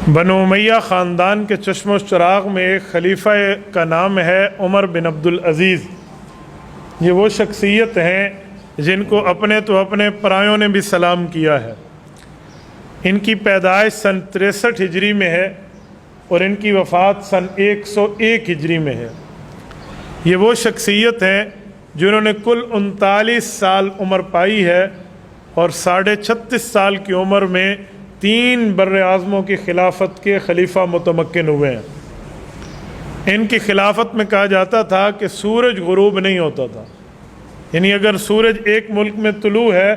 بنو امیہ خاندان کے چشم و چراغ میں ایک خلیفہ کا نام ہے عمر بن عبدالعزیز۔ یہ وہ شخصیت ہیں جن کو اپنے پرایوں نے بھی سلام کیا ہے۔ ان کی پیدائش سن 63 ہجری میں ہے اور ان کی وفات سن 101 ہجری میں ہے۔ یہ وہ شخصیت ہیں جنہوں نے کل 39 سال عمر پائی ہے اور 36.5 سال کی عمر میں 3 بر اعظموں کی خلافت کے خلیفہ متمکن ہوئے ہیں۔ ان کی خلافت میں کہا جاتا تھا کہ سورج غروب نہیں ہوتا تھا، یعنی اگر سورج ایک ملک میں طلوع ہے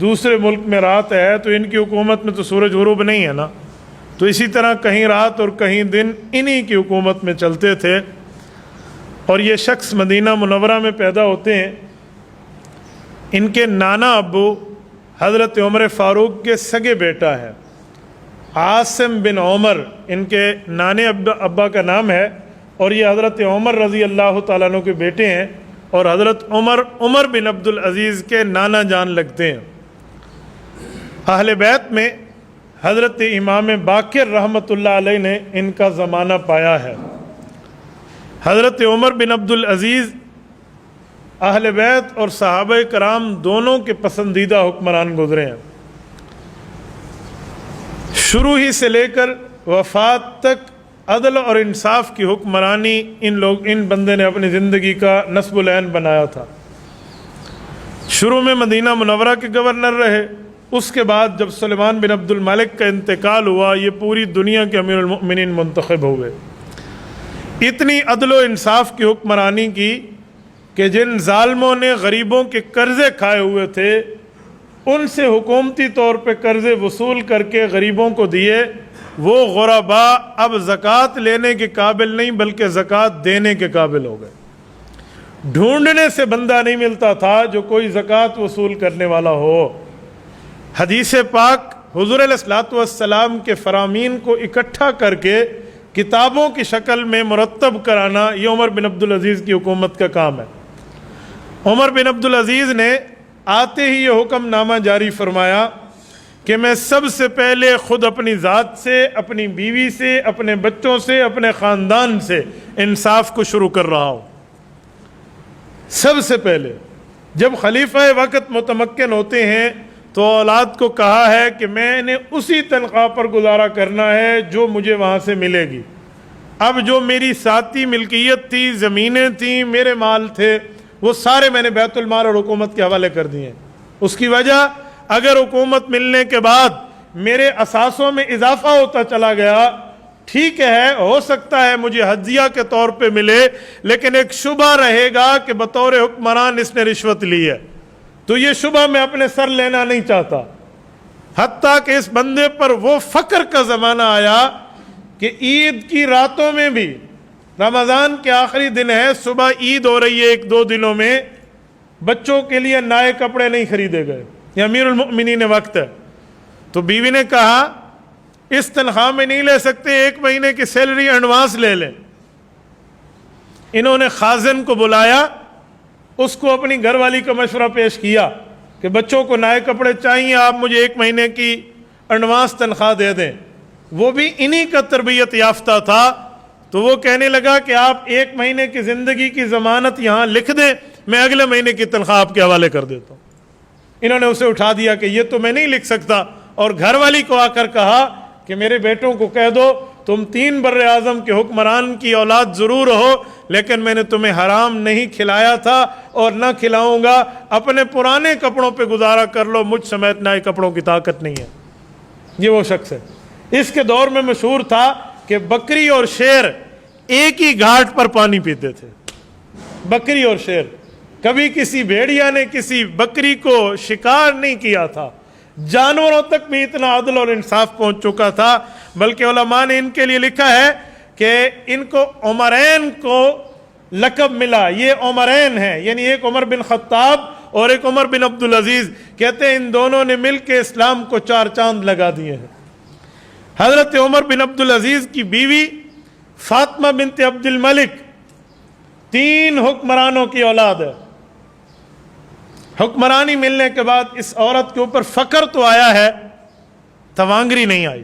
دوسرے ملک میں رات ہے تو ان کی حکومت میں تو سورج غروب نہیں ہے نا، تو اسی طرح کہیں رات اور کہیں دن انہی کی حکومت میں چلتے تھے۔ اور یہ شخص مدینہ منورہ میں پیدا ہوتے ہیں۔ ان کے نانا ابو حضرت عمر فاروق کے سگے بیٹا ہے، عاصم بن عمر ان کے نانے ابا کا نام ہے، اور یہ حضرت عمر رضی اللہ تعالیٰ عنہ کے بیٹے ہیں اور حضرت عمر بن عبدالعزیز کے نانا جان لگتے ہیں۔ اہل بیت میں حضرت امام باقر رحمۃ اللہ علیہ نے ان کا زمانہ پایا ہے۔ حضرت عمر بن عبدالعزیز اہل بیت اور صحابہ کرام دونوں کے پسندیدہ حکمران گزرے ہیں۔ شروع ہی سے لے کر وفات تک عدل اور انصاف کی حکمرانی ان بندے نے اپنی زندگی کا نصب العین بنایا تھا۔ شروع میں مدینہ منورہ کے گورنر رہے، اس کے بعد جب سلیمان بن عبد الملک کا انتقال ہوا یہ پوری دنیا کے امیر المؤمنین منتخب ہوئے۔ اتنی عدل و انصاف کی حکمرانی کی کہ جن ظالموں نے غریبوں کے قرضے کھائے ہوئے تھے ان سے حکومتی طور پہ قرضے وصول کر کے غریبوں کو دیے، وہ غرباء اب زکوٰۃ لینے کے قابل نہیں بلکہ زکوٰۃ دینے کے قابل ہو گئے۔ ڈھونڈنے سے بندہ نہیں ملتا تھا جو کوئی زکوٰۃ وصول کرنے والا ہو۔ حدیث پاک حضور علیہ الصلوۃ والسلام کے فرامین کو اکٹھا کر کے کتابوں کی شکل میں مرتب کرانا یہ عمر بن عبدالعزیز کی حکومت کا کام ہے۔ عمر بن عبدالعزیز نے آتے ہی یہ حکم نامہ جاری فرمایا کہ میں سب سے پہلے خود اپنی ذات سے، اپنی بیوی سے، اپنے بچوں سے، اپنے خاندان سے انصاف کو شروع کر رہا ہوں۔ سب سے پہلے جب خلیفہ وقت متمکن ہوتے ہیں تو اولاد کو کہا ہے کہ میں نے اسی تنخواہ پر گزارا کرنا ہے جو مجھے وہاں سے ملے گی۔ اب جو میری ذاتی ملکیت تھی، زمینیں تھیں، میرے مال تھے، وہ سارے میں نے بیت المال اور حکومت کے حوالے کر دیے۔ اس کی وجہ اگر حکومت ملنے کے بعد میرے اثاثوں میں اضافہ ہوتا چلا گیا ٹھیک ہے، ہو سکتا ہے مجھے ہدیہ کے طور پہ ملے، لیکن ایک شبہ رہے گا کہ بطور حکمران اس نے رشوت لی ہے، تو یہ شبہ میں اپنے سر لینا نہیں چاہتا۔ حتیٰ کہ اس بندے پر وہ فقر کا زمانہ آیا کہ عید کی راتوں میں بھی، رمضان کے آخری دن ہے، صبح عید ہو رہی ہے 1-2 دنوں میں، بچوں کے لیے نئے کپڑے نہیں خریدے گئے، یہ امیر المؤمنین وقت ہے۔ تو بیوی نے کہا اس تنخواہ میں نہیں لے سکتے، 1 مہینے کی سیلری ایڈوانس لے لیں۔ انہوں نے خازن کو بلایا، اس کو اپنی گھر والی کا مشورہ پیش کیا کہ بچوں کو نئے کپڑے چاہیے، آپ مجھے 1 مہینے کی ایڈوانس تنخواہ دے دیں۔ وہ بھی انہی کا تربیت یافتہ تھا، تو وہ کہنے لگا کہ آپ 1 مہینے کی زندگی کی ضمانت یہاں لکھ دیں، میں اگلے مہینے کی تنخواہ آپ کے حوالے کر دیتا ہوں۔ انہوں نے اسے اٹھا دیا کہ یہ تو میں نہیں لکھ سکتا، اور گھر والی کو آ کر کہا کہ میرے بیٹوں کو کہہ دو تم 3 بر اعظم کے حکمران کی اولاد ضرور ہو، لیکن میں نے تمہیں حرام نہیں کھلایا تھا اور نہ کھلاؤں گا، اپنے پرانے کپڑوں پہ گزارا کر لو، مجھ سمیت نئے کپڑوں کی طاقت نہیں ہے۔ یہ وہ شخص ہے۔ اس کے دور میں مشہور تھا کہ بکری اور شیر ایک ہی گھاٹ پر پانی پیتے تھے، بکری اور شیر، کبھی کسی بھیڑیا نے کسی بکری کو شکار نہیں کیا تھا۔ جانوروں تک بھی اتنا عدل اور انصاف پہنچ چکا تھا، بلکہ علماء نے ان کے لیے لکھا ہے کہ ان کو عمرین کو لقب ملا، یہ عمرین ہیں، یعنی ایک عمر بن خطاب اور ایک عمر بن عبدالعزیز، کہتے ہیں ان دونوں نے مل کے اسلام کو 4 چاند لگا دیے ہیں۔ حضرت عمر بن عبدالعزیز کی بیوی فاطمہ بنت عبد الملک 3 حکمرانوں کی اولاد ہے۔ حکمرانی ملنے کے بعد اس عورت کے اوپر فقر تو آیا ہے، توانگری نہیں آئی۔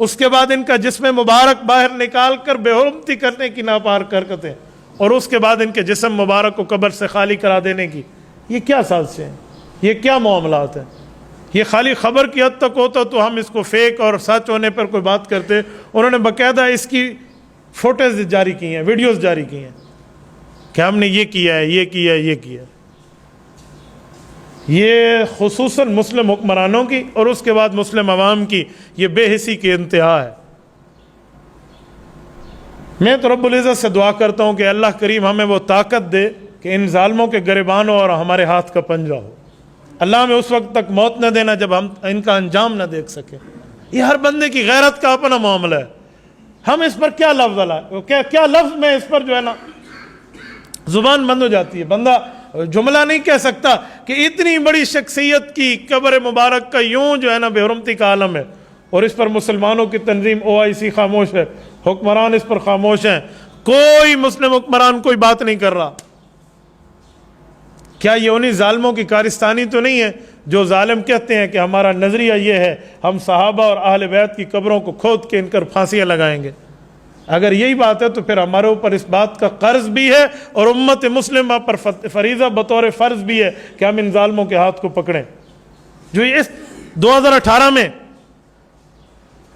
اس کے بعد ان کا جسم مبارک باہر نکال کر بے حرمتی کرنے کی ناپاک حرکتیں، اور اس کے بعد ان کے جسم مبارک کو قبر سے خالی کرا دینے کی، یہ کیا سازشیں ہیں؟ یہ کیا معاملات ہیں؟ یہ خالی خبر کی حد تک ہوتا تو ہم اس کو فیک اور سچ ہونے پر کوئی بات کرتے. انہوں نے باقاعدہ اس کی فوٹوز جاری کی ہیں، ویڈیوز جاری کی ہیں کہ ہم نے یہ کیا ہے، یہ کیا ہے، یہ کیا ہے. یہ خصوصاً مسلم حکمرانوں کی اور اس کے بعد مسلم عوام کی یہ بے حسی کی انتہا ہے. میں تو رب العزت سے دعا کرتا ہوں کہ اللہ کریم ہمیں وہ طاقت دے کہ ان ظالموں کے گریبان ہو اور ہمارے ہاتھ کا پنجہ ہو. اللہ ہمیں اس وقت تک موت نہ دینا جب ہم ان کا انجام نہ دیکھ سکیں. یہ ہر بندے کی غیرت کا اپنا معاملہ ہے. ہم اس پر کیا لفظ کیا لفظ میں اس پر جو ہے نا زبان بند ہو جاتی ہے. بندہ جملہ نہیں کہہ سکتا کہ اتنی بڑی شخصیت کی قبر مبارک کا یوں جو ہے نا بے حرمتی کا عالم ہے، اور اس پر مسلمانوں کی تنظیم OIC خاموش ہے، حکمران اس پر خاموش ہیں، کوئی مسلم حکمران کوئی بات نہیں کر رہا. کیا یہ انہی ظالموں کی کارستانی تو نہیں ہے جو ظالم کہتے ہیں کہ ہمارا نظریہ یہ ہے ہم صحابہ اور اہل بیت کی قبروں کو کھود کے ان پر پھانسیاں لگائیں گے؟ اگر یہی بات ہے تو پھر ہمارے اوپر اس بات کا قرض بھی ہے اور امت مسلمہ پر فریضہ بطور فرض بھی ہے کہ ہم ان ظالموں کے ہاتھ کو پکڑیں. جو اس 2018 میں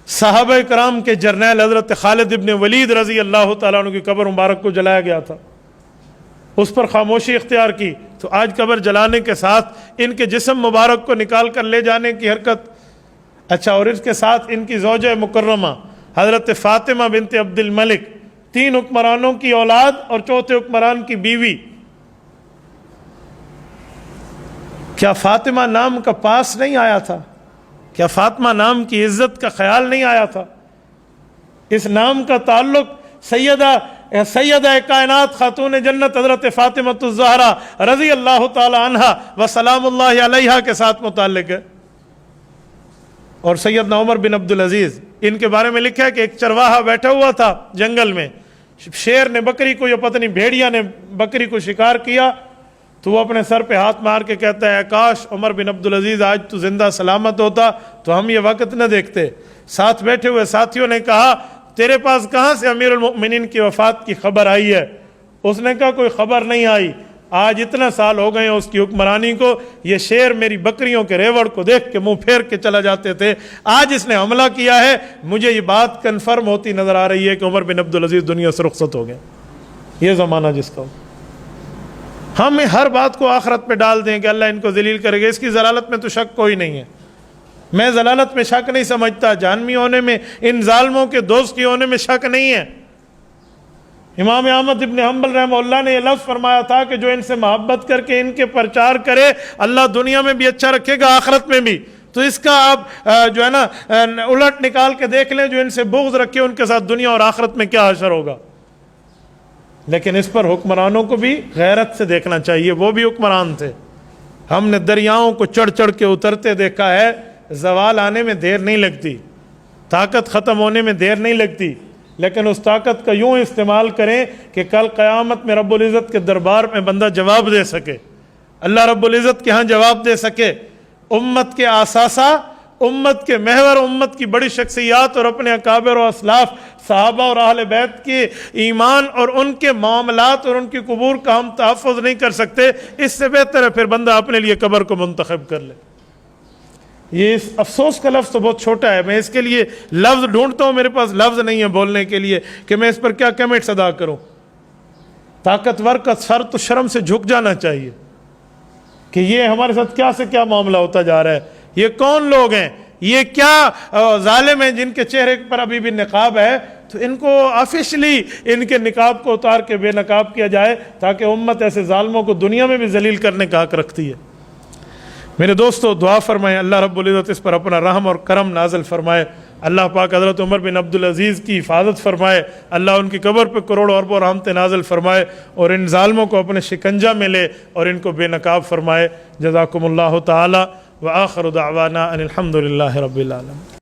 صحابہ کرام کے جرنیل حضرت خالد ابن ولید رضی اللہ تعالیٰ عنہ کی قبر مبارک کو جلایا گیا تھا، اس پر خاموشی اختیار کی، تو آج قبر جلانے کے ساتھ ان کے جسم مبارک کو نکال کر لے جانے کی حرکت. اچھا، اور اس کے ساتھ ان کی زوجہ مکرمہ حضرت فاطمہ بنت عبد الملک، 3 حکمرانوں کی اولاد اور چوتھے حکمران کی بیوی. کیا فاطمہ نام کا پاس نہیں آیا تھا؟ کیا فاطمہ نام کی عزت کا خیال نہیں آیا تھا؟ اس نام کا تعلق سیدہ کائنات خاتون جنت حضرت فاطمہ الزہرا رضی اللہ تعالی عنہا و سلام اللہ علیہا کے ساتھ متعلق ہے. اور سیدنا عمر بن عبدالعزیز، ان کے بارے میں لکھا ہے کہ ایک چرواہا بیٹھا ہوا تھا جنگل میں، شیر نے بکری کو یا پتہ نہیں بھیڑیا نے بکری کو شکار کیا، تو وہ اپنے سر پہ ہاتھ مار کے کہتا ہے کاش عمر بن عبدالعزیز آج تو زندہ سلامت ہوتا تو ہم یہ وقت نہ دیکھتے. ساتھ بیٹھے ہوئے ساتھیوں نے کہا تیرے پاس کہاں سے امیر المؤمنین کی وفات کی خبر آئی ہے؟ اس نے کہا کوئی خبر نہیں آئی، آج اتنا سال ہو گئے ہیں اس کی حکمرانی کو، یہ شیر میری بکریوں کے ریوڑ کو دیکھ کے منہ پھیر کے چلا جاتے تھے، آج اس نے حملہ کیا ہے. مجھے یہ بات کنفرم ہوتی نظر آ رہی ہے کہ عمر بن عبدالعزیز دنیا سے رخصت ہو گئے. یہ زمانہ جس کا ہم ہر بات کو آخرت پہ ڈال دیں کہ اللہ ان کو ذلیل کرے گا، اس کی ضلالت میں تو شک کوئی نہیں ہے. میں ضلالت میں شک نہیں سمجھتا، جہنمی ہونے میں، ان ظالموں کے دوست کی ہونے میں شک نہیں ہے. امام احمد ابن حنبل رحمہ اللہ نے یہ لفظ فرمایا تھا کہ جو ان سے محبت کر کے ان کے پرچار کرے اللہ دنیا میں بھی اچھا رکھے گا آخرت میں بھی. تو اس کا آپ جو ہے نا الٹ نکال کے دیکھ لیں، جو ان سے بغض رکھے ان کے ساتھ دنیا اور آخرت میں کیا حشر ہوگا. لیکن اس پر حکمرانوں کو بھی غیرت سے دیکھنا چاہیے، وہ بھی حکمران تھے. ہم نے دریاؤں کو چڑھ چڑھ کے اترتے دیکھا ہے، زوال آنے میں دیر نہیں لگتی، طاقت ختم ہونے میں دیر نہیں لگتی، لیکن اس طاقت کا یوں استعمال کریں کہ کل قیامت میں رب العزت کے دربار میں بندہ جواب دے سکے، اللہ رب العزت کے ہاں جواب دے سکے. امت کے آثاثہ، امت کے محور، امت کی بڑی شخصیات اور اپنے اکابر و اسلاف صحابہ اور اہل بیت کے ایمان اور ان کے معاملات اور ان کی قبور کا ہم تحفظ نہیں کر سکتے. اس سے بہتر ہے پھر بندہ اپنے لیے قبر کو منتخب کر لے. یہ افسوس کا لفظ تو بہت چھوٹا ہے، میں اس کے لیے لفظ ڈھونڈتا ہوں، میرے پاس لفظ نہیں ہے بولنے کے لیے کہ میں اس پر کیا کمنٹس ادا کروں. طاقتور کا سر تو شرم سے جھک جانا چاہیے کہ یہ ہمارے ساتھ کیا سے کیا معاملہ ہوتا جا رہا ہے. یہ کون لوگ ہیں؟ یہ کیا ظالم ہیں جن کے چہرے پر ابھی بھی نقاب ہے؟ تو ان کو آفیشلی ان کے نقاب کو اتار کے بے نقاب کیا جائے تاکہ امت ایسے ظالموں کو دنیا میں بھی ذلیل کرنے کا حق رکھتی ہے. میرے دوستو دعا فرمائیں اللہ رب العزت اس پر اپنا رحم اور کرم نازل فرمائے. اللہ پاک حضرت عمر بن عبدالعزیز کی حفاظت فرمائے. اللہ ان کی قبر پہ کروڑوں اربوں رحمتیں نازل فرمائے اور ان ظالموں کو اپنے شکنجہ میں لے اور ان کو بے نقاب فرمائے. جزاکم اللہ تعالی وآخر دعوانا ان الحمد للہ رب العالمین.